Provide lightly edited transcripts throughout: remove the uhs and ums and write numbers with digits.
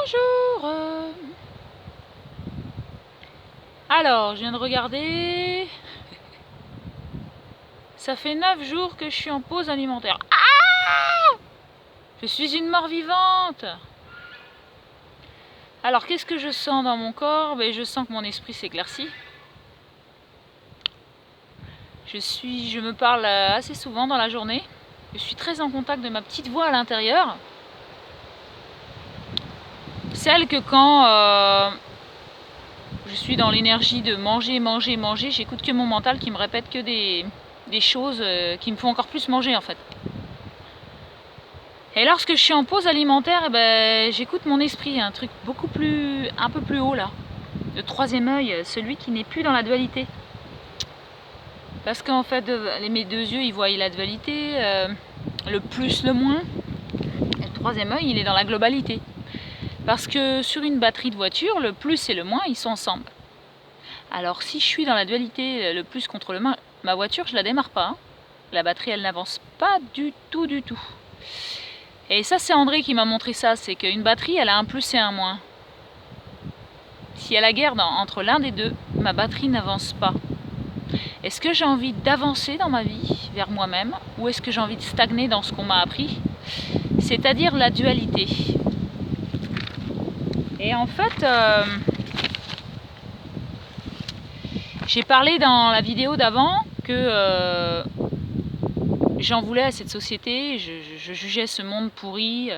Bonjour. Alors, je viens de regarder. Ça fait 9 jours que je suis en pause alimentaire. Ah! Je suis une mort vivante. Alors, qu'est-ce que je sens dans mon corps? Je sens que mon esprit s'éclaircit. Je me parle assez souvent dans la journée. Je suis très en contact de ma petite voix à l'intérieur. Celle que quand je suis dans l'énergie de manger, j'écoute que mon mental qui me répète que des choses qui me font encore plus manger en fait. Et lorsque je suis en pause alimentaire, j'écoute mon esprit, un truc un peu plus haut là. Le troisième œil, celui qui n'est plus dans la dualité. Parce qu'en fait, mes deux yeux, ils voient la dualité, le plus, le moins. Et le troisième œil, il est dans la globalité. Parce que sur une batterie de voiture, le plus et le moins, ils sont ensemble. Alors si je suis dans la dualité, le plus contre le moins, ma voiture, je la démarre pas. Hein. La batterie, elle n'avance pas du tout. Et ça, c'est André qui m'a montré ça, c'est qu'une batterie, elle a un plus et un moins. Si y a la guerre entre l'un des deux, ma batterie n'avance pas. Est-ce que j'ai envie d'avancer dans ma vie vers moi-même, ou est-ce que j'ai envie de stagner dans ce qu'on m'a appris, c'est-à-dire la dualité? Et en fait, j'ai parlé dans la vidéo d'avant que j'en voulais à cette société, je jugeais ce monde pourri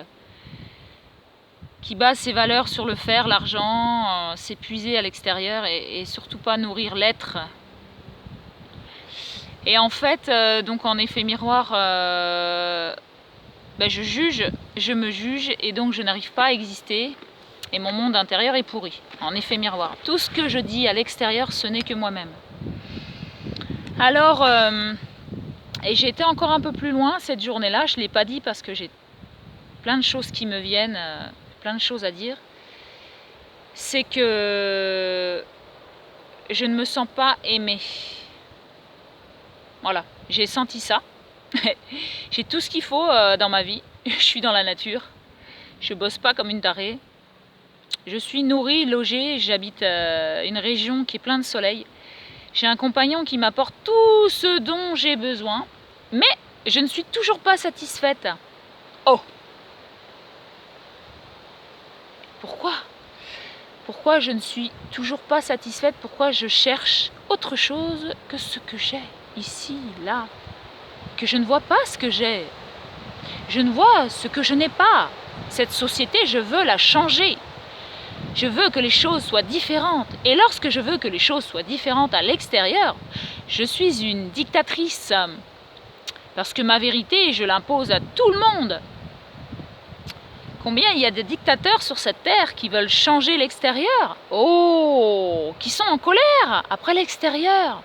qui base ses valeurs sur le faire, l'argent, s'épuiser à l'extérieur et surtout pas nourrir l'être. Et en fait, donc en effet miroir, je me juge et donc je n'arrive pas à exister. Et mon monde intérieur est pourri, en effet miroir. Tout ce que je dis à l'extérieur, ce n'est que moi-même. Alors, et j'ai été encore un peu plus loin cette journée-là, je ne l'ai pas dit parce que j'ai plein de choses qui me viennent, plein de choses à dire. C'est que je ne me sens pas aimée. Voilà, j'ai senti ça. J'ai tout ce qu'il faut dans ma vie. Je suis dans la nature. Je bosse pas comme une tarée. Je suis nourrie, logée. J'habite une région qui est pleine de soleil. J'ai un compagnon qui m'apporte tout ce dont j'ai besoin. Mais je ne suis toujours pas satisfaite. Oh! Pourquoi? Pourquoi je ne suis toujours pas satisfaite? Pourquoi je cherche autre chose que ce que j'ai ici, là? Que je ne vois pas ce que j'ai. Je ne vois ce que je n'ai pas. Cette société, je veux la changer. Je veux que les choses soient différentes. Et lorsque je veux que les choses soient différentes à l'extérieur, je suis une dictatrice. Parce que ma vérité, je l'impose à tout le monde. Combien il y a de dictateurs sur cette terre qui veulent changer l'extérieur? Oh, qui sont en colère après l'extérieur.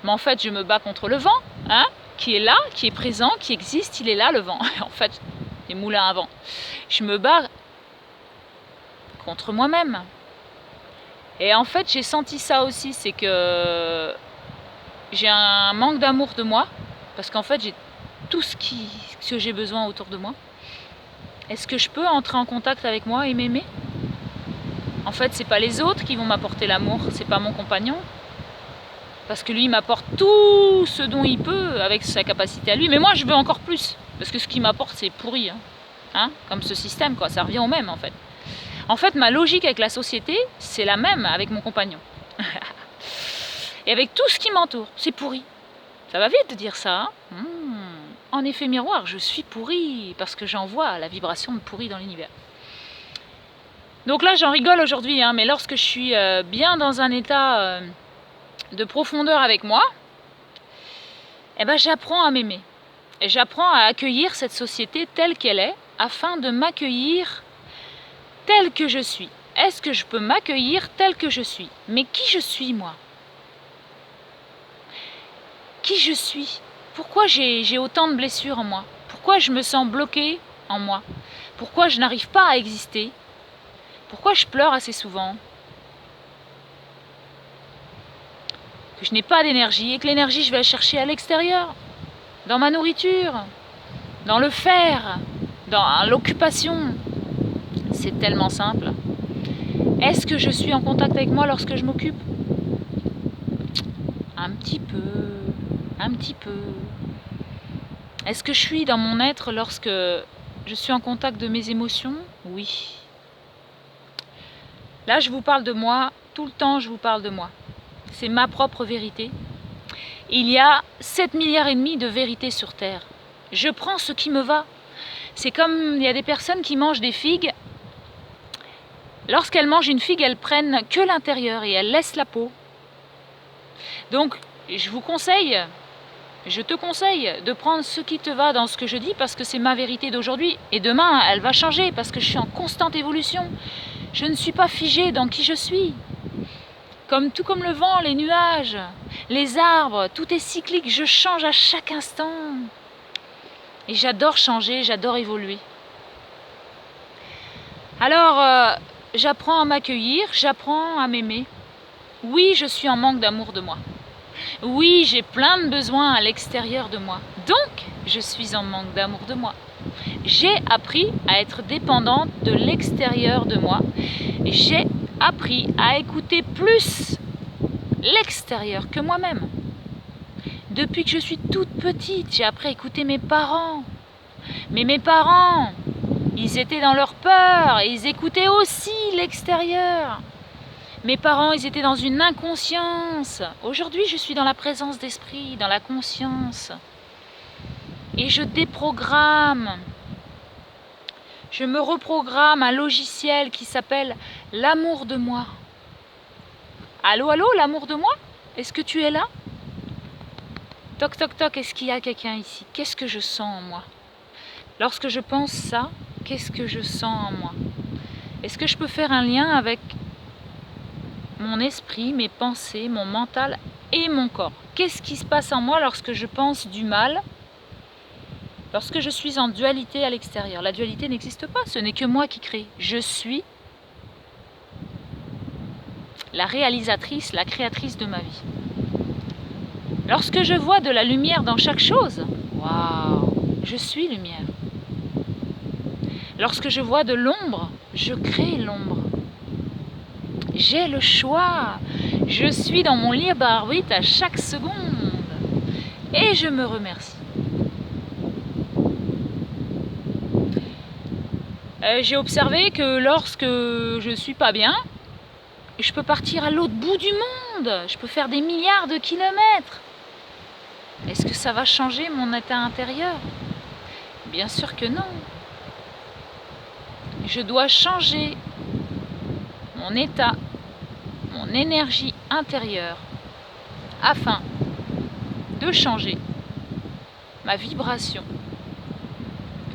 Mais en fait, je me bats contre le vent, hein, qui est là, qui est présent, qui existe, il est là le vent. En fait, les moulins à vent. Je me bats contre moi-même. Et en fait, j'ai senti ça aussi, c'est que j'ai un manque d'amour de moi, parce qu'en fait, j'ai tout ce que j'ai besoin autour de moi. Est-ce que je peux entrer en contact avec moi et m'aimer? En fait, c'est pas les autres qui vont m'apporter l'amour, c'est pas mon compagnon. Parce que lui, il m'apporte tout ce dont il peut avec sa capacité à lui. Mais moi, je veux encore plus. Parce que ce qu'il m'apporte, c'est pourri. Hein, comme ce système, quoi. Ça revient au même, en fait. En fait, ma logique avec la société, c'est la même avec mon compagnon. Et avec tout ce qui m'entoure, c'est pourri. Ça va vite de dire ça. Hein. En effet miroir, je suis pourri. Parce que j'envoie la vibration de pourri dans l'univers. Donc là, j'en rigole aujourd'hui. Hein, mais lorsque je suis bien dans un état... de profondeur avec moi, j'apprends à m'aimer. Et j'apprends à accueillir cette société telle qu'elle est, afin de m'accueillir telle que je suis. Est-ce que je peux m'accueillir telle que je suis? Mais qui je suis, moi? Qui je suis? Pourquoi j'ai autant de blessures en moi? Pourquoi je me sens bloquée en moi? Pourquoi je n'arrive pas à exister? Pourquoi je pleure assez souvent? Que je n'ai pas d'énergie et que l'énergie, je vais la chercher à l'extérieur, dans ma nourriture, dans le faire, dans l'occupation. c'est tellement simple. Est-ce que je suis en contact avec moi lorsque je m'occupe? Un petit peu, un petit peu. Est-ce que je suis dans mon être lorsque je suis en contact de mes émotions? Oui. Là, je vous parle de moi, tout le temps je vous parle de moi. C'est ma propre vérité. Il y a 7,5 milliards de vérités sur Terre. Je prends ce qui me va. C'est comme il y a des personnes qui mangent des figues. Lorsqu'elles mangent une figue, elles prennent que l'intérieur et elles laissent la peau. Donc, je vous conseille, je te conseille de prendre ce qui te va dans ce que je dis parce que c'est ma vérité d'aujourd'hui. Et demain, elle va changer parce que je suis en constante évolution. Je ne suis pas figée dans qui je suis. Tout comme le vent, les nuages, les arbres, tout est cyclique. Je change à chaque instant. Et j'adore changer, j'adore évoluer. Alors, j'apprends à m'accueillir, j'apprends à m'aimer. Oui, je suis en manque d'amour de moi. Oui, j'ai plein de besoins à l'extérieur de moi. Donc, je suis en manque d'amour de moi. J'ai appris à être dépendante de l'extérieur de moi. J'ai appris à écouter plus l'extérieur que moi-même. Depuis que je suis toute petite, j'ai appris à écouter mes parents. Mais mes parents, ils étaient dans leur peur et ils écoutaient aussi l'extérieur. Mes parents, ils étaient dans une inconscience. Aujourd'hui, je suis dans la présence d'esprit, dans la conscience. Et je déprogramme. Je me reprogramme un logiciel qui s'appelle l'amour de moi. Allô, allô, l'amour de moi? Est-ce que tu es là? Toc, toc, toc, est-ce qu'il y a quelqu'un ici? Qu'est-ce que je sens en moi? Lorsque je pense ça, qu'est-ce que je sens en moi? Est-ce que je peux faire un lien avec mon esprit, mes pensées, mon mental et mon corps? Qu'est-ce qui se passe en moi lorsque je pense du mal? Lorsque je suis en dualité à l'extérieur? La dualité n'existe pas, ce n'est que moi qui crée. Je suis la réalisatrice, la créatrice de ma vie. Lorsque je vois de la lumière dans chaque chose, waouh, je suis lumière. Lorsque je vois de l'ombre, je crée l'ombre. J'ai le choix. Je suis dans mon libre arbitre à chaque seconde. Et je me remercie. J'ai observé que lorsque je suis pas bien, je peux partir à l'autre bout du monde. Je peux faire des milliards de kilomètres. Est-ce que ça va changer mon état intérieur? Bien sûr que non. Je dois changer mon état, mon énergie intérieure afin de changer ma vibration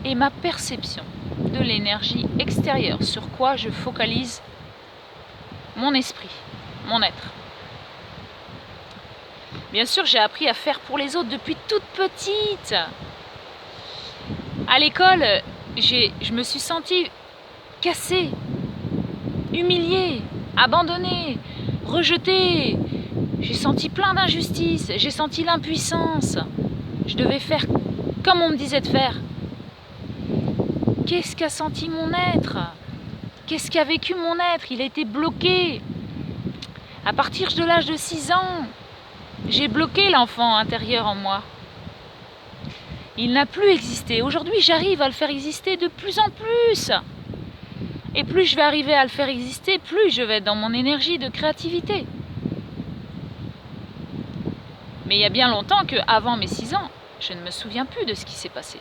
et ma perception de l'énergie extérieure, sur quoi je focalise mon esprit, mon être. Bien sûr, j'ai appris à faire pour les autres depuis toute petite. À l'école, je me suis sentie cassée, humiliée, abandonnée, rejetée. J'ai senti plein d'injustices, j'ai senti l'impuissance. Je devais faire comme on me disait de faire. Qu'est-ce qu'a senti mon être? Qu'est-ce qu'a vécu mon être? Il a été bloqué. À partir de l'âge de 6 ans, j'ai bloqué l'enfant intérieur en moi. Il n'a plus existé. Aujourd'hui, j'arrive à le faire exister de plus en plus. Et plus je vais arriver à le faire exister, plus je vais être dans mon énergie de créativité. Mais il y a bien longtemps qu'avant mes 6 ans, je ne me souviens plus de ce qui s'est passé.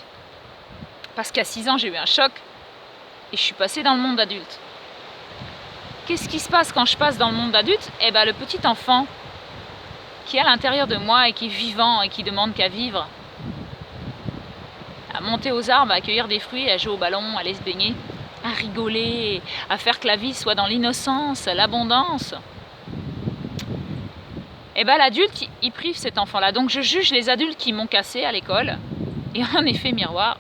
Parce qu'à 6 ans, j'ai eu un choc et je suis passée dans le monde adulte. Qu'est-ce qui se passe quand je passe dans le monde adulte? Eh bien, le petit enfant qui est à l'intérieur de moi et qui est vivant et qui demande qu'à vivre, à monter aux arbres, à accueillir des fruits, à jouer au ballon, à aller se baigner, à rigoler, à faire que la vie soit dans l'innocence, l'abondance. Et bien l'adulte, il prive cet enfant-là. Donc je juge les adultes qui m'ont cassé à l'école. Et en effet miroir,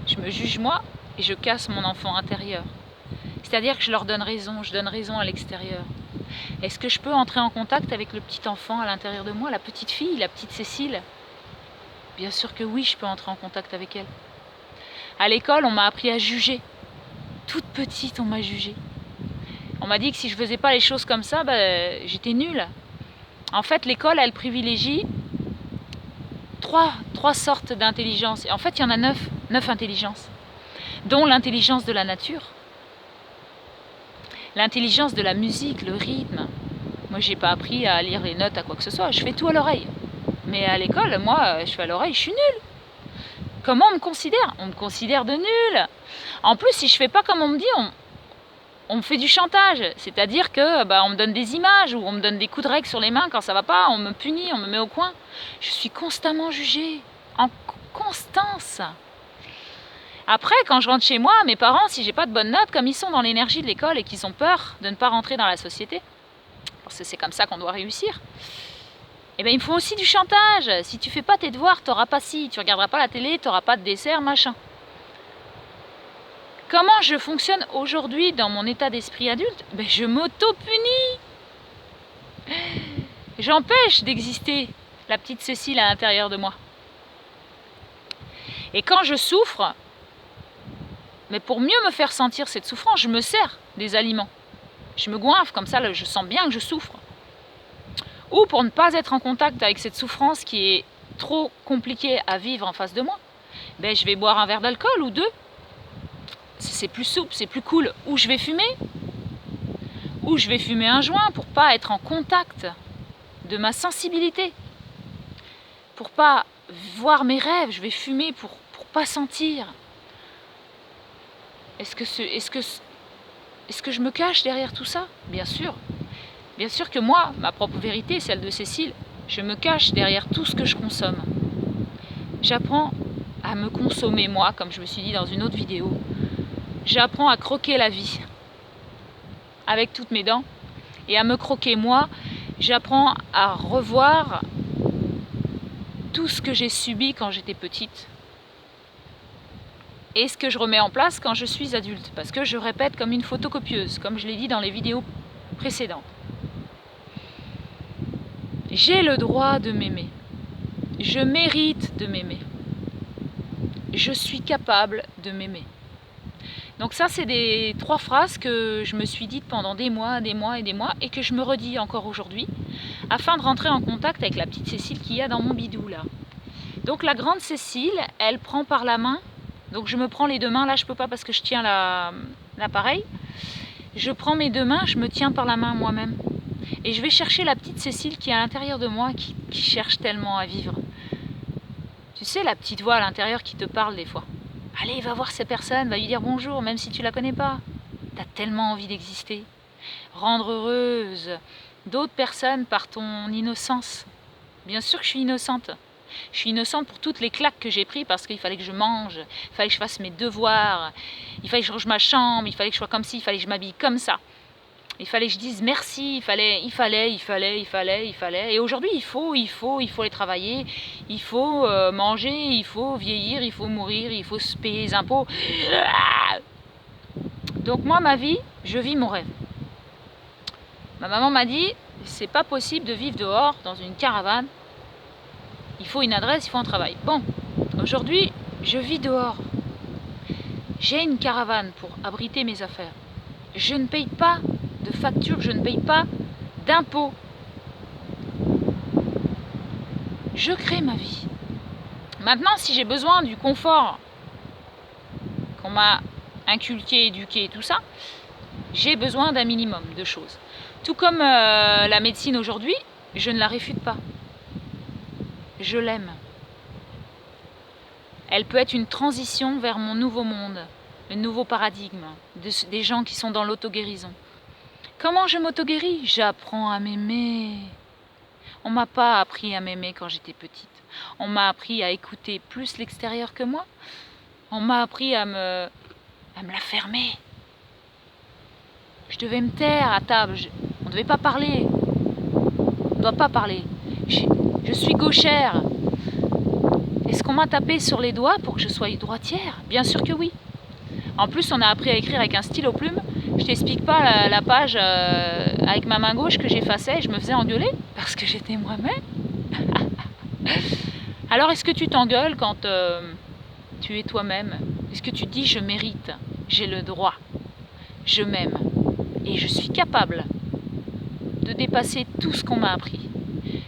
je me juge moi et je casse mon enfant intérieur. C'est-à-dire que je leur donne raison, je donne raison à l'extérieur. Est-ce que je peux entrer en contact avec le petit enfant à l'intérieur de moi, la petite fille, la petite Cécile? Bien sûr que oui, je peux entrer en contact avec elle. À l'école, on m'a appris à juger. toute petite, on m'a jugée. On m'a dit que si je faisais pas les choses comme ça, j'étais nulle. En fait, l'école, elle privilégie trois sortes d'intelligence. En fait, il y en a 9 intelligences, dont l'intelligence de la nature, l'intelligence de la musique, le rythme. Moi, j'ai pas appris à lire les notes à quoi que ce soit, je fais tout à l'oreille. Mais à l'école, moi, je fais à l'oreille, je suis nulle. Comment on me considère? On me considère de nulle. En plus, si je fais pas comme on me dit, on me fait du chantage. C'est-à-dire que on me donne des images ou on me donne des coups de règle sur les mains quand ça va pas, on me punit, on me met au coin. Je suis constamment jugée, en constance. Après, quand je rentre chez moi, mes parents, si j'ai pas de bonnes notes, comme ils sont dans l'énergie de l'école et qu'ils ont peur de ne pas rentrer dans la société, parce que c'est comme ça qu'on doit réussir, eh bien, ils me font aussi du chantage. Si tu fais pas tes devoirs, t'auras pas ci, tu regarderas pas la télé, t'auras pas de dessert, machin. Comment je fonctionne aujourd'hui dans mon état d'esprit adulte? Je m'auto-punis. J'empêche d'exister la petite Cécile à l'intérieur de moi. Et quand je souffre, mais pour mieux me faire sentir cette souffrance, je me sers des aliments. Je me goinfre, comme ça je sens bien que je souffre. Ou pour ne pas être en contact avec cette souffrance qui est trop compliquée à vivre en face de moi, je vais boire un verre d'alcool ou 2. C'est plus souple, c'est plus cool. Ou je vais fumer, ou je vais fumer un joint pour pas être en contact de ma sensibilité. Pour pas voir mes rêves, je vais fumer pour pas sentir. Est-ce que je me cache derrière tout ça? Bien sûr. Bien sûr que moi, ma propre vérité, celle de Cécile, je me cache derrière tout ce que je consomme. J'apprends à me consommer moi, comme je me suis dit dans une autre vidéo. J'apprends à croquer la vie avec toutes mes dents. Et à me croquer moi, j'apprends à revoir tout ce que j'ai subi quand j'étais petite. Et ce que je remets en place quand je suis adulte. Parce que je répète comme une photocopieuse, comme je l'ai dit dans les vidéos précédentes. J'ai le droit de m'aimer. Je mérite de m'aimer. Je suis capable de m'aimer. Donc ça, c'est des 3 phrases que je me suis dites pendant des mois et que je me redis encore aujourd'hui afin de rentrer en contact avec la petite Cécile qu'il y a dans mon bidou là. Donc la grande Cécile, elle prend par la main. Donc je me prends les 2 mains, là je peux pas parce que je tiens l'appareil. Je prends mes 2 mains, je me tiens par la main moi-même. Et je vais chercher la petite Cécile qui est à l'intérieur de moi, qui cherche tellement à vivre. Tu sais, la petite voix à l'intérieur qui te parle des fois. Allez, va voir cette personne, va lui dire bonjour, même si tu la connais pas. T'as tellement envie d'exister. Rendre heureuse d'autres personnes par ton innocence. Bien sûr que je suis innocente. Je suis innocente pour toutes les claques que j'ai prises parce qu'il fallait que je mange, il fallait que je fasse mes devoirs, il fallait que je range ma chambre, il fallait que je sois comme ci, il fallait que je m'habille comme ça. Il fallait que je dise merci, il fallait. Et aujourd'hui, il faut aller travailler, il faut manger, il faut vieillir, il faut mourir, il faut se payer les impôts. Donc moi, ma vie, je vis mon rêve. Ma maman m'a dit, c'est pas possible de vivre dehors, dans une caravane. Il faut une adresse, il faut un travail. Bon, aujourd'hui, je vis dehors. J'ai une caravane pour abriter mes affaires. Je ne paye pas de facture, je ne paye pas d'impôts. Je crée ma vie. Maintenant, si j'ai besoin du confort qu'on m'a inculqué, éduqué, tout ça, j'ai besoin d'un minimum de choses. Tout comme la médecine aujourd'hui, je ne la réfute pas. Je l'aime. Elle peut être une transition vers mon nouveau monde, le nouveau paradigme, des gens qui sont dans l'auto-guérison. Comment je m'auto-guéris? J'apprends à m'aimer. On m'a pas appris à m'aimer quand j'étais petite. On m'a appris à écouter plus l'extérieur que moi. On m'a appris à me la fermer. Je devais me taire à table. On ne devait pas parler. On ne doit pas parler. Je suis gauchère. Est-ce qu'on m'a tapé sur les doigts pour que je sois droitière? Bien sûr que oui. En plus, on a appris à écrire avec un stylo plume. Je t'explique pas la page avec ma main gauche que j'effaçais. Je me faisais engueuler parce que j'étais moi-même. Alors, est-ce que tu t'engueules quand tu es toi-même? Est-ce que tu dis je mérite? J'ai le droit. je m'aime et je suis capable de dépasser tout ce qu'on m'a appris.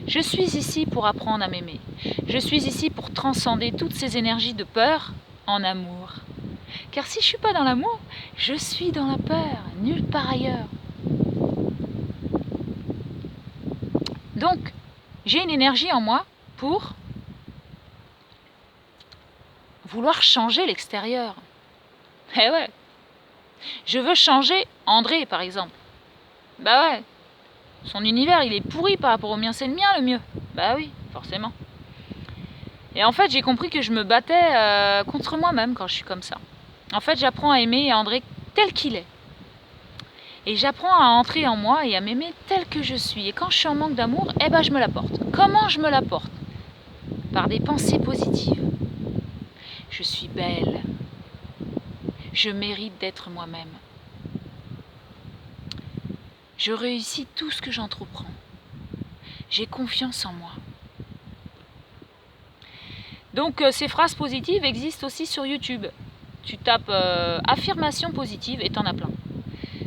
Je suis ici pour apprendre à m'aimer. Je suis ici pour transcender toutes ces énergies de peur en amour. Car si je ne suis pas dans l'amour, je suis dans la peur, nulle part ailleurs. Donc, j'ai une énergie en moi pour vouloir changer l'extérieur. Eh ouais. Je veux changer André, par exemple. Bah ouais. Son univers, il est pourri par rapport au mien, c'est le mien le mieux. Bah oui, forcément. Et en fait, j'ai compris que je me battais contre moi-même quand je suis comme ça. En fait, j'apprends à aimer André tel qu'il est. Et j'apprends à entrer en moi et à m'aimer tel que je suis. Et quand je suis en manque d'amour, eh ben je me l'apporte. Comment je me l'apporte? Par des pensées positives. Je suis belle. Je mérite d'être moi-même. Je réussis tout ce que j'entreprends. J'ai confiance en moi. Donc ces phrases positives existent aussi sur YouTube. Tu tapes affirmation positive et t'en as plein.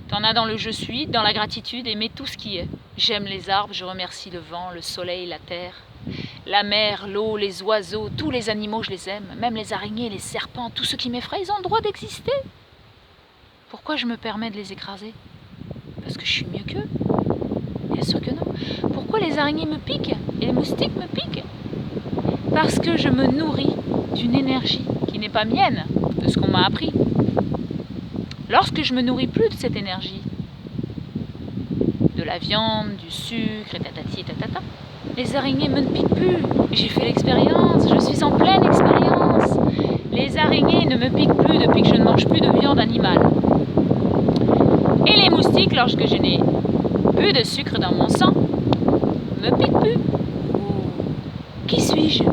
T'en as dans le je suis, dans la gratitude, aimer tout ce qui est. J'aime les arbres, je remercie le vent, le soleil, la terre, la mer, l'eau, les oiseaux, tous les animaux je les aime, même les araignées, les serpents, tous ceux qui m'effraient, ils ont le droit d'exister. Pourquoi je me permets de les écraser? Parce que je suis mieux qu'eux? Bien sûr que non. Pourquoi les araignées me piquent et les moustiques me piquent? Parce que je me nourris d'une énergie qui n'est pas mienne, de ce qu'on m'a appris. Lorsque je me nourris plus de cette énergie, de la viande, du sucre et tatati tatata, les araignées ne me piquent plus. J'ai fait l'expérience, je suis en pleine expérience. Les araignées ne me piquent plus depuis que je ne mange plus de viande animale. Et les moustiques, lorsque je n'ai plus de sucre dans mon sang, me piquent plus. Qui suis-je?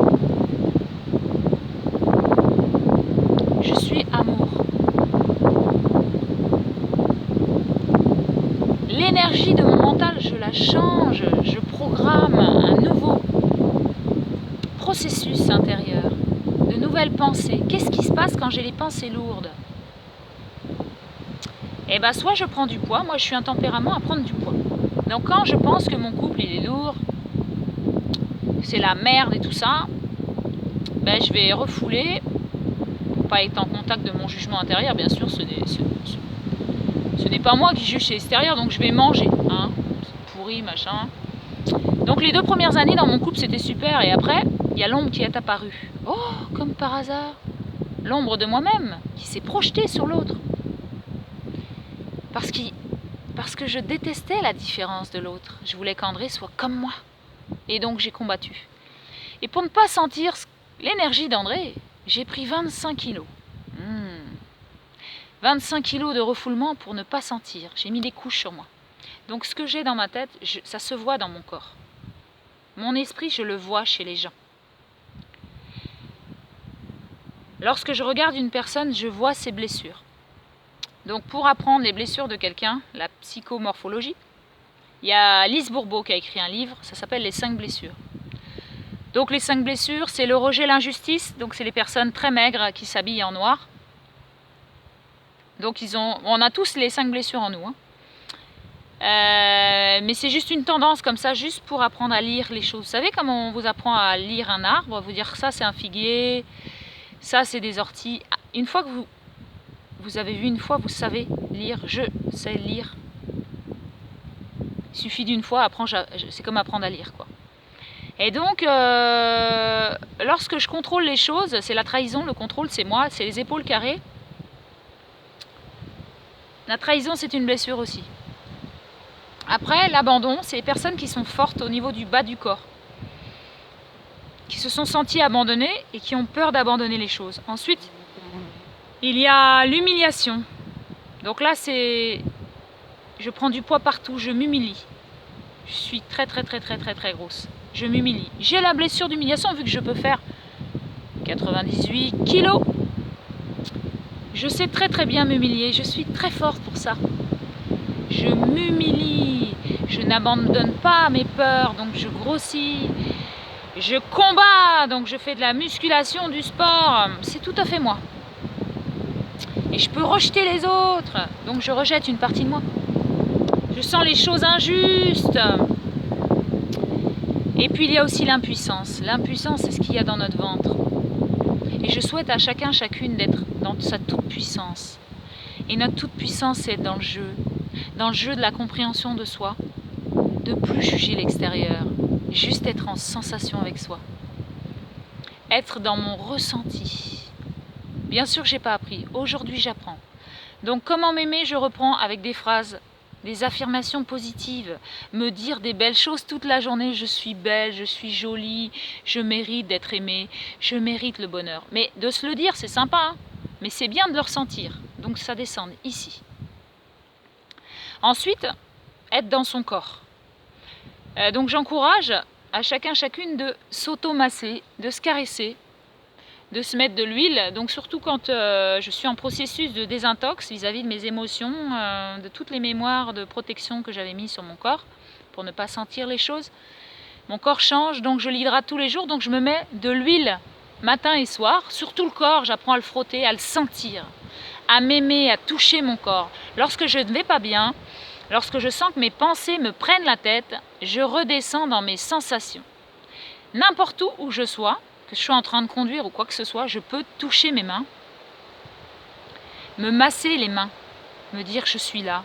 Je suis amour. L'énergie de mon mental, je la change, je programme un nouveau processus intérieur, de nouvelles pensées. Qu'est-ce qui se passe quand j'ai les pensées lourdes? Eh bien, soit je prends du poids, moi je suis un tempérament à prendre du poids. Donc quand je pense que mon couple il est lourd, c'est la merde et tout ça, ben, je vais refouler, pour pas être en contact de mon jugement intérieur, bien sûr, ce n'est pas moi qui juge, c'est l'extérieur, donc je vais manger, hein, pourri, machin. Donc les 2 premières années dans mon couple c'était super, et après, il y a l'ombre qui est apparue. Oh, comme par hasard, l'ombre de moi-même qui s'est projetée sur l'autre. Parce que je détestais la différence de l'autre. Je voulais qu'André soit comme moi. Et donc j'ai combattu. Et pour ne pas sentir l'énergie d'André, j'ai pris 25 kilos. 25 kilos de refoulement pour ne pas sentir. J'ai mis des couches sur moi. Donc ce que j'ai dans ma tête, ça se voit dans mon corps. Mon esprit, je le vois chez les gens. Lorsque je regarde une personne, je vois ses blessures. Donc pour apprendre les blessures de quelqu'un, la psychomorphologie, il y a Lise Bourbeau qui a écrit un livre, ça s'appelle Les 5 blessures. Donc les 5 blessures, c'est le rejet, l'injustice, donc c'est les personnes très maigres qui s'habillent en noir. Donc on a tous les 5 blessures en nous. Hein. Mais c'est juste une tendance comme ça, juste pour apprendre à lire les choses. Vous savez comment on vous apprend à lire un arbre? Vous dire ça c'est un figuier, ça c'est des orties. Une fois que vous avez vu une fois, vous savez lire, je sais lire. Il suffit d'une fois, c'est comme apprendre à lire, quoi. Et donc, lorsque je contrôle les choses, c'est la trahison, le contrôle, c'est moi, c'est les épaules carrées. La trahison, c'est une blessure aussi. Après, l'abandon, c'est les personnes qui sont fortes au niveau du bas du corps, qui se sont senties abandonnées et qui ont peur d'abandonner les choses. Ensuite, il y a l'humiliation. Donc là, je prends du poids partout, je m'humilie. Je suis très grosse. Je m'humilie. J'ai la blessure d'humiliation vu que je peux faire 98 kilos. Je sais très bien m'humilier. Je suis très forte pour ça. Je m'humilie. Je n'abandonne pas mes peurs, donc je grossis. Je combats, donc je fais de la musculation, du sport. C'est tout à fait moi. Et je peux rejeter les autres. Donc je rejette une partie de moi. Je sens les choses injustes. Et puis il y a aussi l'impuissance. L'impuissance, c'est ce qu'il y a dans notre ventre. Et je souhaite à chacun, chacune d'être dans sa toute-puissance. Et notre toute-puissance, c'est dans le jeu de la compréhension de soi, de plus juger l'extérieur, juste être en sensation avec soi. Être dans mon ressenti. Bien sûr que je n'ai pas appris, aujourd'hui j'apprends. Donc comment m'aimer, je reprends avec des phrases, des affirmations positives, me dire des belles choses toute la journée, je suis belle, je suis jolie, je mérite d'être aimée, je mérite le bonheur. Mais de se le dire, c'est sympa, hein, mais c'est bien de le ressentir, donc ça descend ici. Ensuite, être dans son corps. Donc j'encourage à chacun, chacune de s'auto-masser, de se caresser, de se mettre de l'huile, donc surtout quand je suis en processus de désintox vis-à-vis de mes émotions, de toutes les mémoires de protection que j'avais mis sur mon corps, pour ne pas sentir les choses. Mon corps change, donc je l'hydrate tous les jours, donc je me mets de l'huile matin et soir, sur tout le corps, j'apprends à le frotter, à le sentir, à m'aimer, à toucher mon corps. Lorsque je ne vais pas bien, lorsque je sens que mes pensées me prennent la tête, je redescends dans mes sensations. N'importe où je sois, que je sois en train de conduire ou quoi que ce soit, je peux toucher mes mains, me masser les mains, me dire que je suis là,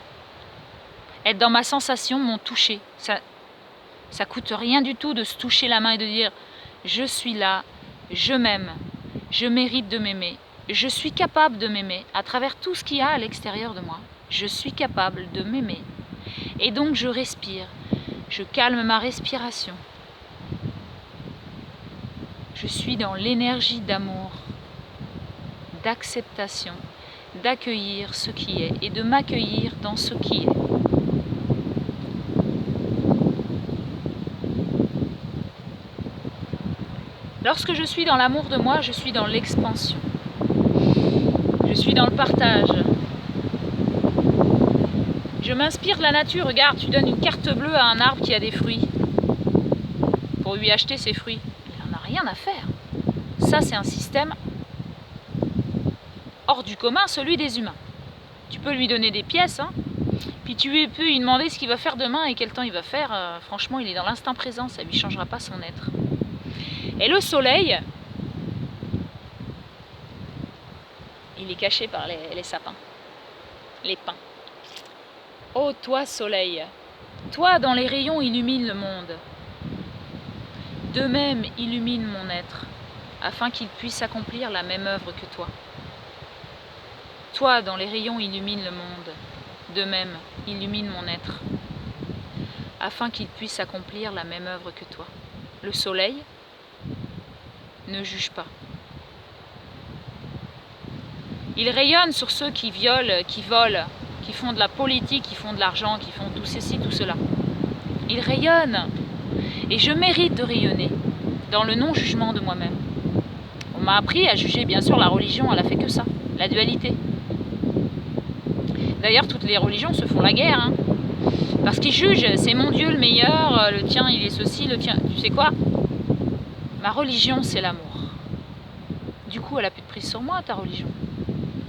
être dans ma sensation, mon toucher. Ça coûte rien du tout de se toucher la main et de dire je suis là, je m'aime, je mérite de m'aimer, je suis capable de m'aimer à travers tout ce qu'il y a à l'extérieur de moi. Je suis capable de m'aimer. Et donc je respire, je calme ma respiration. Je suis dans l'énergie d'amour, d'acceptation, d'accueillir ce qui est et de m'accueillir dans ce qui est. Lorsque je suis dans l'amour de moi, je suis dans l'expansion. Je suis dans le partage. Je m'inspire de la nature. Regarde, tu donnes une carte bleue à un arbre qui a des fruits pour lui acheter ses fruits. Il n'en a rien à faire. Ça, c'est un système hors du commun, celui des humains. Tu peux lui donner des pièces, hein, puis tu peux lui demander ce qu'il va faire demain et quel temps il va faire. Franchement, il est dans l'instant présent, ça ne lui changera pas son être. Et le soleil, il est caché par les sapins, les pins. Oh, toi, soleil, toi, dans les rayons, illumine le monde. De même, illumine mon être, afin qu'il puisse accomplir la même œuvre que toi. Toi, dans les rayons, illumine le monde. De même, illumine mon être, afin qu'il puisse accomplir la même œuvre que toi. Le soleil ne juge pas. Il rayonne sur ceux qui violent, qui volent, qui font de la politique, qui font de l'argent, qui font tout ceci, tout cela. Il rayonne. Et je mérite de rayonner dans le non-jugement de moi-même. On m'a appris à juger, bien sûr, la religion, elle a fait que ça, la dualité. D'ailleurs, toutes les religions se font la guerre, hein, parce qu'ils jugent, c'est mon Dieu le meilleur, le tien il est ceci, le tien... Tu sais quoi? Ma religion, c'est l'amour. Du coup, elle a plus de prise sur moi, ta religion.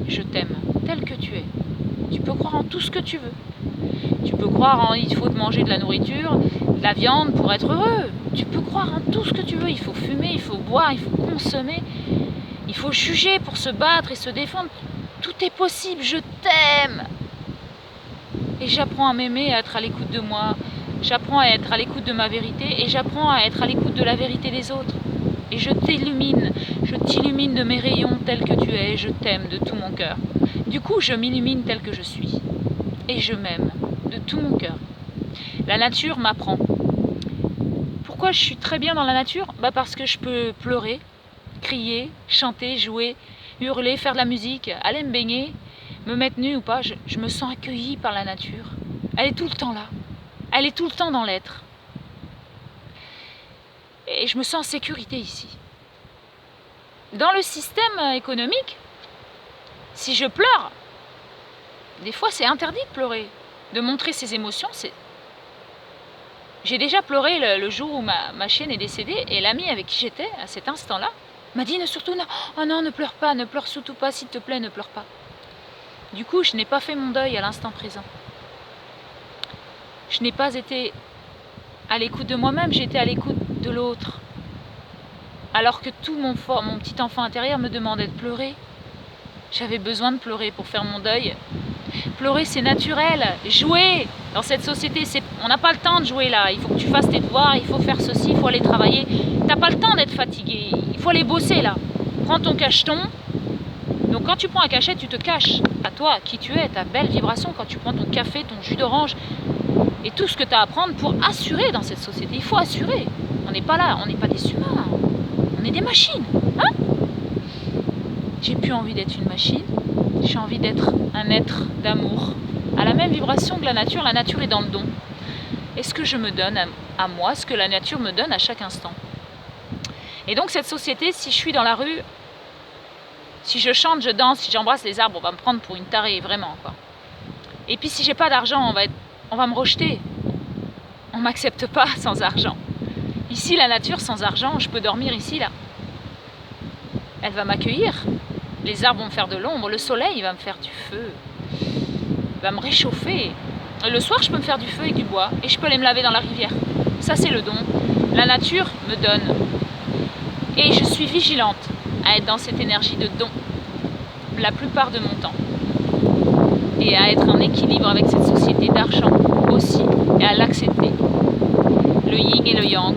Je t'aime, tel que tu es. Tu peux croire en tout ce que tu veux. Tu peux croire en il faut te manger de la nourriture, de la viande pour être heureux. Tu peux croire en tout ce que tu veux. Il faut fumer, il faut boire, il faut consommer. Il faut juger pour se battre et se défendre. Tout est possible, je t'aime. Et j'apprends à m'aimer, à être à l'écoute de moi. J'apprends à être à l'écoute de ma vérité et j'apprends à être à l'écoute de la vérité des autres. Et je t'illumine de mes rayons tel que tu es, je t'aime de tout mon cœur. Du coup, je m'illumine tel que je suis. Et je m'aime de tout mon cœur. La nature m'apprend. Pourquoi je suis très bien dans la nature? Parce que je peux pleurer, crier, chanter, jouer, hurler, faire de la musique, aller me baigner, me mettre nue ou pas, je me sens accueillie par la nature. Elle est tout le temps là. Elle est tout le temps dans l'être. Et je me sens en sécurité ici. Dans le système économique, si je pleure, des fois c'est interdit de pleurer, de montrer ses émotions. J'ai déjà pleuré le jour où ma chienne est décédée et l'ami avec qui j'étais à cet instant-là m'a dit surtout non, oh non, ne pleure pas, ne pleure surtout pas, s'il te plaît, ne pleure pas. Du coup, je n'ai pas fait mon deuil à l'instant présent. Je n'ai pas été à l'écoute de moi-même, j'ai été à l'écoute de l'autre. Alors que tout mon petit enfant intérieur me demandait de pleurer. J'avais besoin de pleurer pour faire mon deuil. Pleurer, c'est naturel. Jouer dans cette société, on n'a pas le temps de jouer là. Il faut que tu fasses tes devoirs, il faut faire ceci, il faut aller travailler. T'as pas le temps d'être fatigué. Il faut aller bosser là. Prends ton cacheton. Donc quand tu prends un cachet, tu te caches à toi, qui tu es, ta belle vibration. Quand tu prends ton café, ton jus d'orange et tout ce que tu as à prendre pour assurer dans cette société. Il faut assurer. On n'est pas là, on n'est pas des humains. On est des machines. Hein? J'ai plus envie d'être une machine. J'ai envie d'être un être d'amour, à la même vibration que la nature est dans le don. Et ce que je me donne à moi, ce que la nature me donne à chaque instant. Et donc cette société, si je suis dans la rue, si je chante, je danse, si j'embrasse les arbres, on va me prendre pour une tarée, vraiment, quoi. Et puis si j'ai pas d'argent, on va me rejeter. On m'accepte pas sans argent. Ici, la nature, sans argent, je peux dormir ici, là. Elle va m'accueillir. Les arbres vont me faire de l'ombre, le soleil va me faire du feu, va me réchauffer. Le soir, je peux me faire du feu et du bois et je peux aller me laver dans la rivière. Ça, c'est le don. La nature me donne. Et je suis vigilante à être dans cette énergie de don la plupart de mon temps. Et à être en équilibre avec cette société d'argent aussi et à l'accepter. Le yin et le yang.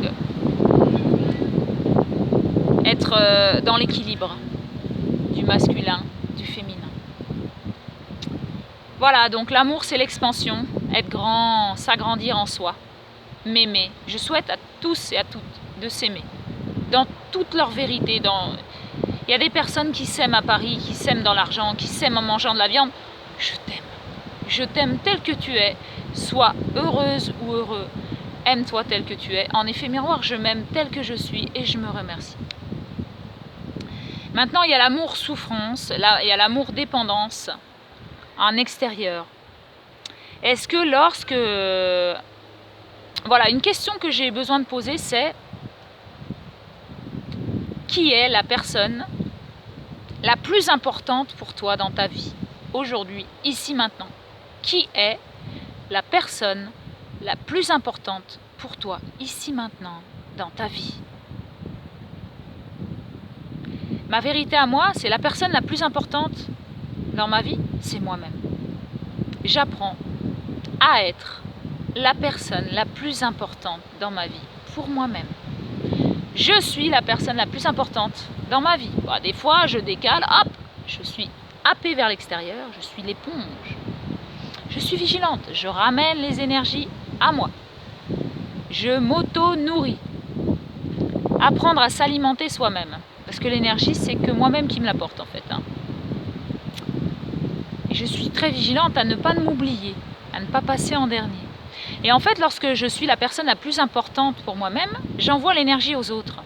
Être dans l'équilibre du masculin, du féminin. Voilà, donc l'amour c'est l'expansion, être grand, s'agrandir en soi, m'aimer. Je souhaite à tous et à toutes de s'aimer, dans toute leur vérité. Il y a des personnes qui s'aiment à Paris, qui s'aiment dans l'argent, qui s'aiment en mangeant de la viande. Je t'aime tel que tu es, sois heureuse ou heureux, aime-toi tel que tu es. En effet miroir, je m'aime tel que je suis et je me remercie. Maintenant, il y a l'amour souffrance, là, il y a l'amour dépendance en extérieur. Est-ce que lorsque... Voilà, une question que j'ai besoin de poser, c'est qui est la personne la plus importante pour toi dans ta vie, aujourd'hui, ici, maintenant? Qui est la personne la plus importante pour toi, ici, maintenant, dans ta vie? Ma vérité à moi, c'est la personne la plus importante dans ma vie, c'est moi-même. J'apprends à être la personne la plus importante dans ma vie, pour moi-même. Je suis la personne la plus importante dans ma vie. Bon, des fois, je décale, hop, je suis happée vers l'extérieur, je suis l'éponge. Je suis vigilante, je ramène les énergies à moi. Je m'auto-nourris. Apprendre à s'alimenter soi-même. Parce que l'énergie, c'est que moi-même qui me l'apporte en fait. Et je suis très vigilante à ne pas m'oublier, à ne pas passer en dernier. Et en fait, lorsque je suis la personne la plus importante pour moi-même, j'envoie l'énergie aux autres.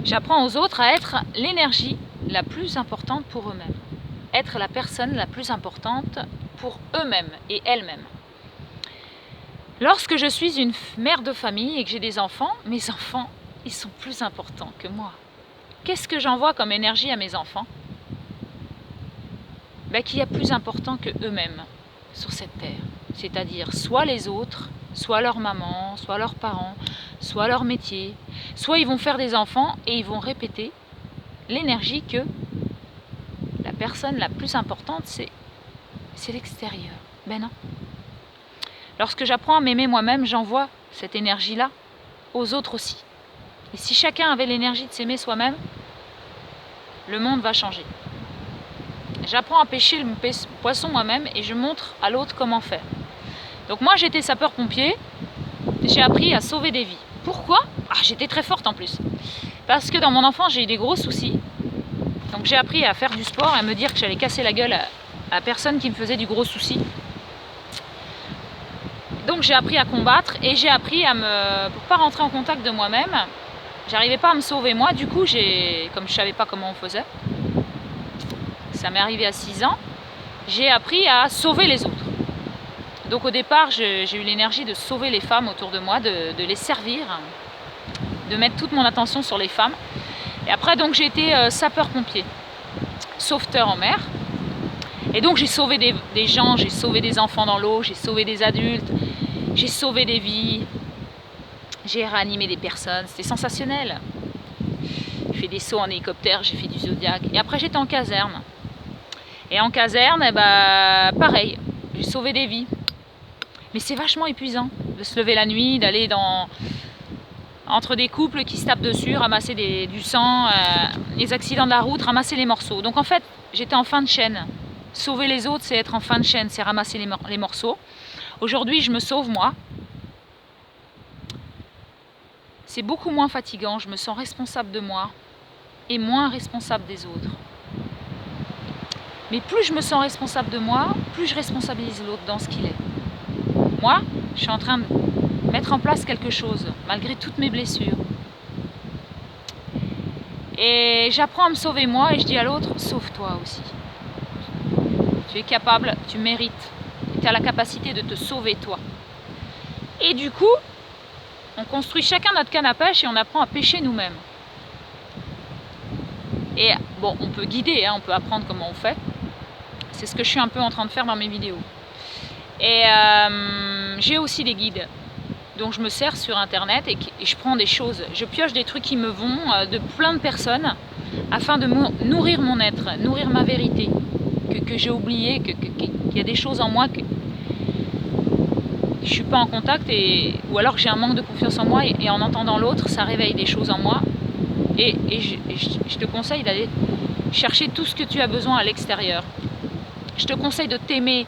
J'apprends aux autres à être l'énergie la plus importante pour eux-mêmes. Être la personne la plus importante pour eux-mêmes et elles-mêmes. Lorsque je suis une mère de famille et que j'ai des enfants, mes enfants, ils sont plus importants que moi. Qu'est-ce que j'envoie comme énergie à mes enfants? Qu'il y a plus important que eux-mêmes sur cette terre. C'est-à-dire soit les autres, soit leur maman, soit leurs parents, soit leur métier. Soit ils vont faire des enfants et ils vont répéter l'énergie que la personne la plus importante, c'est l'extérieur. Ben non. Lorsque j'apprends à m'aimer moi-même, j'envoie cette énergie-là aux autres aussi. Et si chacun avait l'énergie de s'aimer soi-même, le monde va changer. J'apprends à pêcher le poisson moi-même et je montre à l'autre comment faire. Donc moi j'étais sapeur-pompier, j'ai appris à sauver des vies. Pourquoi? J'étais très forte en plus. Parce que dans mon enfance j'ai eu des gros soucis. Donc j'ai appris à faire du sport et à me dire que j'allais casser la gueule à personne qui me faisait du gros souci. Donc j'ai appris à combattre et j'ai appris pour ne pas rentrer en contact de moi-même. J'arrivais pas à me sauver moi, du coup comme je savais pas comment on faisait, ça m'est arrivé à 6 ans, j'ai appris à sauver les autres. Donc au départ j'ai eu l'énergie de sauver les femmes autour de moi, de les servir, de mettre toute mon attention sur les femmes. Et après donc j'ai été sapeur-pompier, sauveteur en mer. Et donc j'ai sauvé des gens, j'ai sauvé des enfants dans l'eau, j'ai sauvé des adultes, j'ai sauvé des vies, j'ai réanimé des personnes, c'était sensationnel. J'ai fait des sauts en hélicoptère, j'ai fait du Zodiac. Et après j'étais en caserne. Et en caserne, eh ben, pareil, j'ai sauvé des vies. Mais c'est vachement épuisant de se lever la nuit, d'aller entre des couples qui se tapent dessus, ramasser du sang, les accidents de la route, ramasser les morceaux. Donc en fait, j'étais en fin de chaîne. Sauver les autres, c'est être en fin de chaîne, c'est ramasser les morceaux. Aujourd'hui, je me sauve moi. C'est beaucoup moins fatigant, je me sens responsable de moi et moins responsable des autres. Mais plus je me sens responsable de moi, plus je responsabilise l'autre dans ce qu'il est. Moi, je suis en train de mettre en place quelque chose, malgré toutes mes blessures. Et j'apprends à me sauver moi et je dis à l'autre, sauve-toi aussi. Tu es capable, tu mérites, tu as la capacité de te sauver toi. Et du coup, on construit chacun notre canne à pêche et on apprend à pêcher nous-mêmes. Et bon, on peut guider, hein, on peut apprendre comment on fait. C'est ce que je suis un peu en train de faire dans mes vidéos. Et j'ai aussi des guides. Donc je me sers sur internet et je prends des choses. Je pioche des trucs qui me vont de plein de personnes afin de nourrir mon être, nourrir ma vérité. Que j'ai oublié, qu'il y a des choses en moi que je ne suis pas en contact ou alors que j'ai un manque de confiance en moi et en entendant l'autre, ça réveille des choses en moi. Et je te conseille d'aller chercher tout ce que tu as besoin à l'extérieur. Je te conseille de t'aimer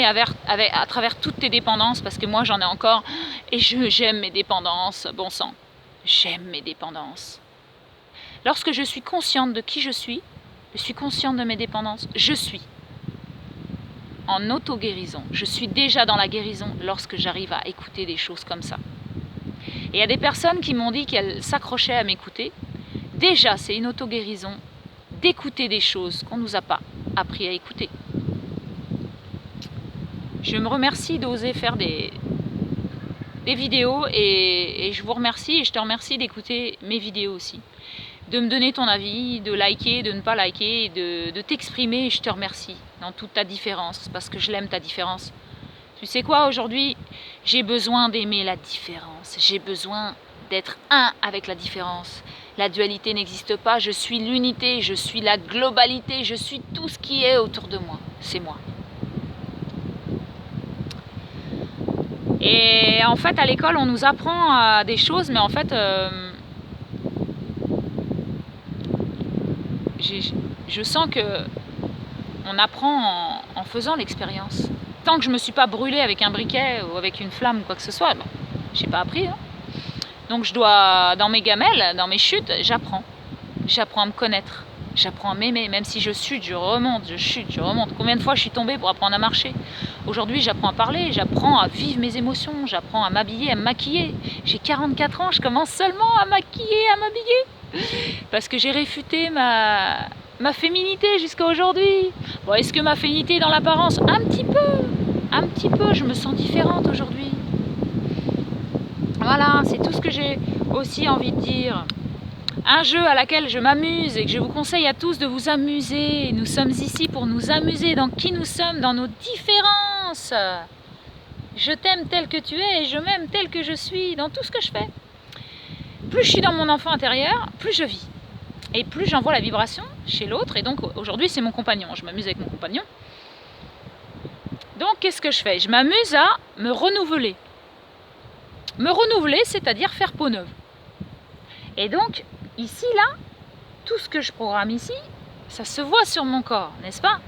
à travers toutes tes dépendances, parce que moi j'en ai encore, et j'aime mes dépendances, bon sang, j'aime mes dépendances. Lorsque je suis consciente de qui je suis consciente de mes dépendances, je suis en auto-guérison. Je suis déjà dans la guérison lorsque j'arrive à écouter des choses comme ça. Et il y a des personnes qui m'ont dit qu'elles s'accrochaient à m'écouter. Déjà, c'est une auto-guérison d'écouter des choses qu'on ne nous a pas appris à écouter. Je me remercie d'oser faire des vidéos et je vous remercie et je te remercie d'écouter mes vidéos aussi. De me donner ton avis, de liker, de ne pas liker, de t'exprimer, je te remercie dans toute ta différence, parce que je l'aime ta différence. Tu sais quoi, aujourd'hui, j'ai besoin d'aimer la différence, j'ai besoin d'être un avec la différence. La dualité n'existe pas, je suis l'unité, je suis la globalité, je suis tout ce qui est autour de moi, c'est moi. Et en fait, à l'école, on nous apprend des choses, mais en fait, je sens que on apprend en faisant l'expérience. Tant que je ne me suis pas brûlée avec un briquet ou avec une flamme ou quoi que ce soit, ben, je n'ai pas appris. Hein. Donc je dois, dans mes gamelles, dans mes chutes, j'apprends. J'apprends à me connaître. J'apprends à m'aimer. Même si je chute, je remonte, je chute, je remonte. Combien de fois je suis tombée pour apprendre à marcher? Aujourd'hui, j'apprends à parler, j'apprends à vivre mes émotions, j'apprends à m'habiller, à me maquiller. J'ai 44 ans, je commence seulement à maquiller, à m'habiller. Parce que j'ai réfuté ma féminité jusqu'à aujourd'hui. Bon, est-ce que ma féminité est dans l'apparence? Un petit peu, je me sens différente aujourd'hui. Voilà, c'est tout ce que j'ai aussi envie de dire. Un jeu à laquelle je m'amuse et que je vous conseille à tous de vous amuser. Nous sommes ici pour nous amuser dans qui nous sommes, dans nos différences. Je t'aime tel que tu es et je m'aime tel que je suis dans tout ce que je fais. Plus je suis dans mon enfant intérieur, plus je vis. Et plus j'envoie la vibration chez l'autre. Et donc aujourd'hui c'est mon compagnon, je m'amuse avec mon compagnon. Donc qu'est-ce que je fais? Je m'amuse à me renouveler. Me renouveler, c'est-à-dire faire peau neuve. Et donc ici, là, tout ce que je programme ici, ça se voit sur mon corps, n'est-ce pas?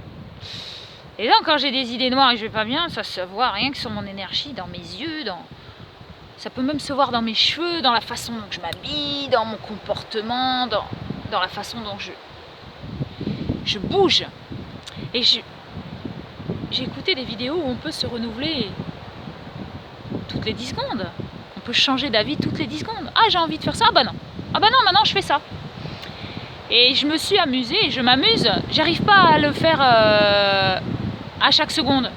Et donc quand j'ai des idées noires et je vais pas bien, ça se voit rien que sur mon énergie, dans mes yeux, ça peut même se voir dans mes cheveux, dans la façon dont je m'habille, dans mon comportement, dans la façon dont je bouge. Et j'ai écouté des vidéos où on peut se renouveler toutes les 10 secondes. On peut changer d'avis toutes les 10 secondes. Ah, j'ai envie de faire ça, ah bah non. Ah bah non, maintenant je fais ça. Et je me suis amusée, et je m'amuse. J'arrive pas à le faire à chaque seconde.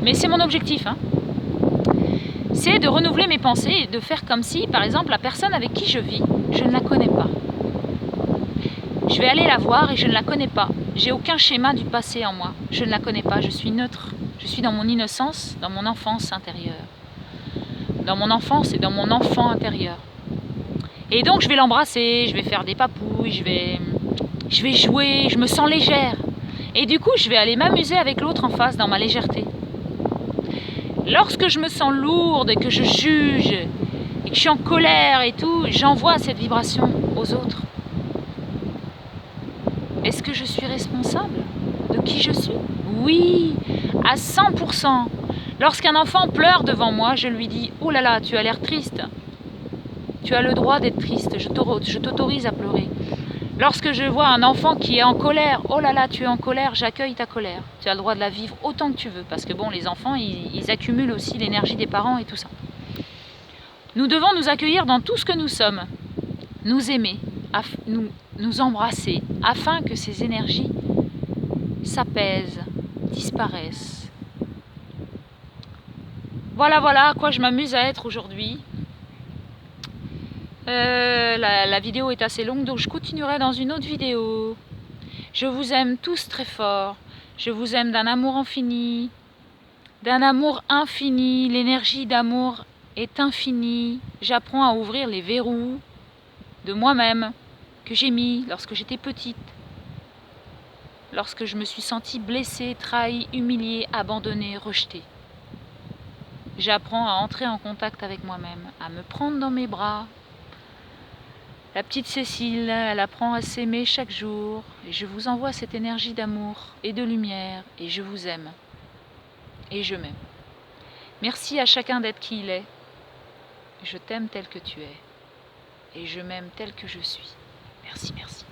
Mais c'est mon objectif. Hein. C'est de renouveler mes pensées et de faire comme si, par exemple, la personne avec qui je vis, je ne la connais pas. Je vais aller la voir et je ne la connais pas. J'ai aucun schéma du passé en moi. Je ne la connais pas, je suis neutre. Je suis dans mon innocence, dans mon enfance intérieure. Dans mon enfance et dans mon enfant intérieur. Et donc je vais l'embrasser, je vais faire des papouilles, je vais jouer, je me sens légère. Et du coup, je vais aller m'amuser avec l'autre en face dans ma légèreté. Lorsque je me sens lourde et que je juge et que je suis en colère et tout, j'envoie cette vibration aux autres. Est-ce que je suis responsable de qui je suis? Oui, à 100%. Lorsqu'un enfant pleure devant moi, je lui dis « Oh là là, tu as l'air triste. Tu as le droit d'être triste, je t'autorise à pleurer. » Lorsque je vois un enfant qui est en colère, « Oh là là, tu es en colère, j'accueille ta colère. Tu as le droit de la vivre autant que tu veux. » Parce que bon, les enfants, ils accumulent aussi l'énergie des parents et tout ça. Nous devons nous accueillir dans tout ce que nous sommes, nous aimer, nous embrasser, afin que ces énergies s'apaisent, disparaissent. Voilà à quoi je m'amuse à être aujourd'hui. La vidéo est assez longue, donc je continuerai dans une autre vidéo. Je vous aime tous très fort. Je vous aime d'un amour infini. D'un amour infini. L'énergie d'amour est infinie. J'apprends à ouvrir les verrous de moi-même que j'ai mis lorsque j'étais petite. Lorsque je me suis sentie blessée, trahie, humiliée, abandonnée, rejetée. J'apprends à entrer en contact avec moi-même, à me prendre dans mes bras. La petite Cécile, elle apprend à s'aimer chaque jour. Et je vous envoie cette énergie d'amour et de lumière. Et je vous aime. Et je m'aime. Merci à chacun d'être qui il est. Je t'aime tel que tu es. Et je m'aime tel que je suis. Merci, merci.